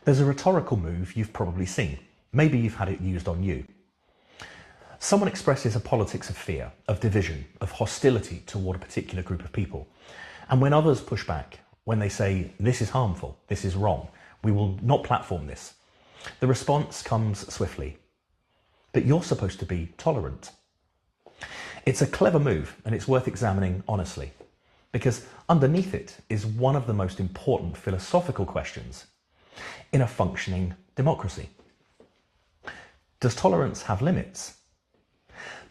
There's a rhetorical move you've probably seen. Maybe you've had it used on you. Someone expresses a politics of fear, of division, of hostility toward a particular group of people. And when others push back, when they say, this is harmful, this is wrong, we will not platform this, the response comes swiftly. But you're supposed to be tolerant. It's a clever move, and it's worth examining honestly, because underneath it is one of the most important philosophical questions in a functioning democracy. Does tolerance have limits?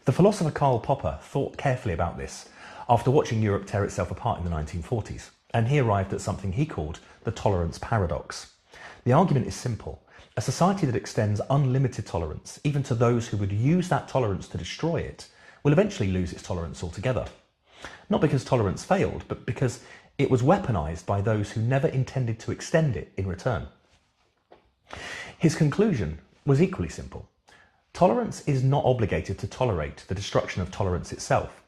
The philosopher Karl Popper thought carefully about this after watching Europe tear itself apart in the 1940s, and he arrived at something he called the tolerance paradox. The argument is simple. A society that extends unlimited tolerance, even to those who would use that tolerance to destroy it, will eventually lose its tolerance altogether. Not because tolerance failed, but because it was weaponized by those who never intended to extend it in return. His conclusion was equally simple. Tolerance is not obligated to tolerate the destruction of tolerance itself.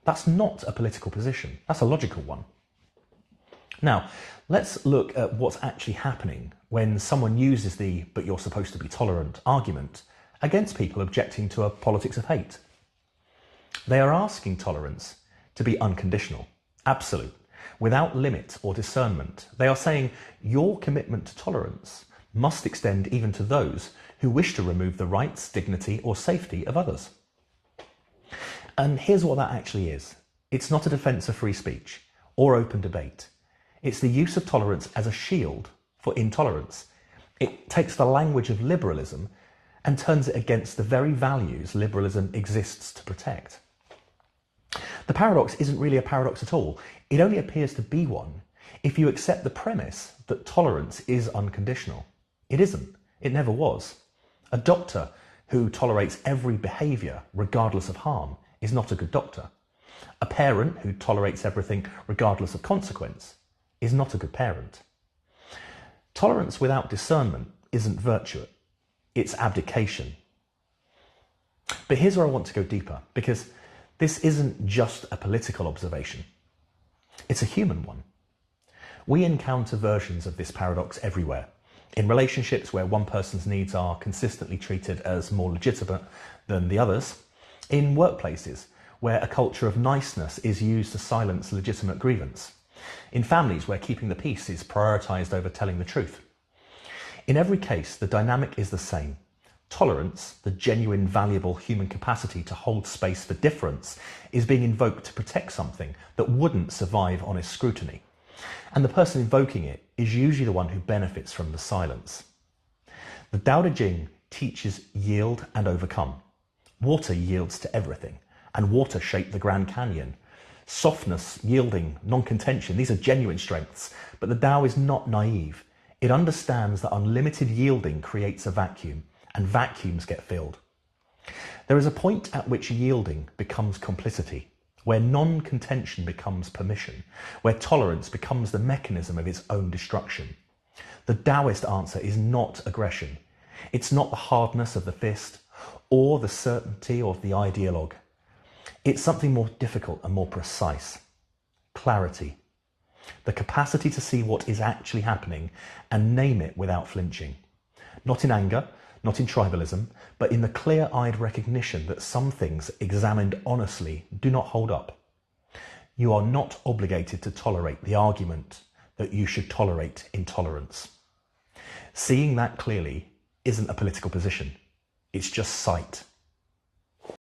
That's not a political position, that's a logical one. Now, let's look at what's actually happening when someone uses the "but you're supposed to be tolerant" argument against people objecting to a politics of hate. They are asking tolerance to be unconditional, absolute, without limit or discernment. They are saying your commitment to tolerance must extend even to those who wish to remove the rights, dignity, or safety of others. And here's what that actually is. It's not a defense of free speech or open debate. It's the use of tolerance as a shield for intolerance. It takes the language of liberalism and turns it against the very values liberalism exists to protect. The paradox isn't really a paradox at all. It only appears to be one if you accept the premise that tolerance is unconditional. It isn't. It never was. A doctor who tolerates every behaviour regardless of harm is not a good doctor. A parent who tolerates everything regardless of consequence is not a good parent. Tolerance without discernment isn't virtue. It's abdication. But here's where I want to go deeper, because this isn't just a political observation. It's a human one. We encounter versions of this paradox everywhere. In relationships where one person's needs are consistently treated as more legitimate than the others. In workplaces where a culture of niceness is used to silence legitimate grievance. In families where keeping the peace is prioritised over telling the truth. In every case, the dynamic is the same. Tolerance, the genuine, valuable human capacity to hold space for difference, is being invoked to protect something that wouldn't survive honest scrutiny. And the person invoking it is usually the one who benefits from the silence. The Tao Te Ching teaches yield and overcome. Water yields to everything, and water shaped the Grand Canyon. Softness, yielding, non-contention, these are genuine strengths, but the Tao is not naive. It understands that unlimited yielding creates a vacuum, and vacuums get filled. There is a point at which yielding becomes complicity, where non-contention becomes permission, where tolerance becomes the mechanism of its own destruction. The Taoist answer is not aggression. It's not the hardness of the fist or the certainty of the ideologue. It's something more difficult and more precise. Clarity. The capacity to see what is actually happening and name it without flinching. Not in anger, not in tribalism, but in the clear-eyed recognition that some things examined honestly do not hold up. You are not obligated to tolerate the argument that you should tolerate intolerance. Seeing that clearly isn't a political position. It's just sight.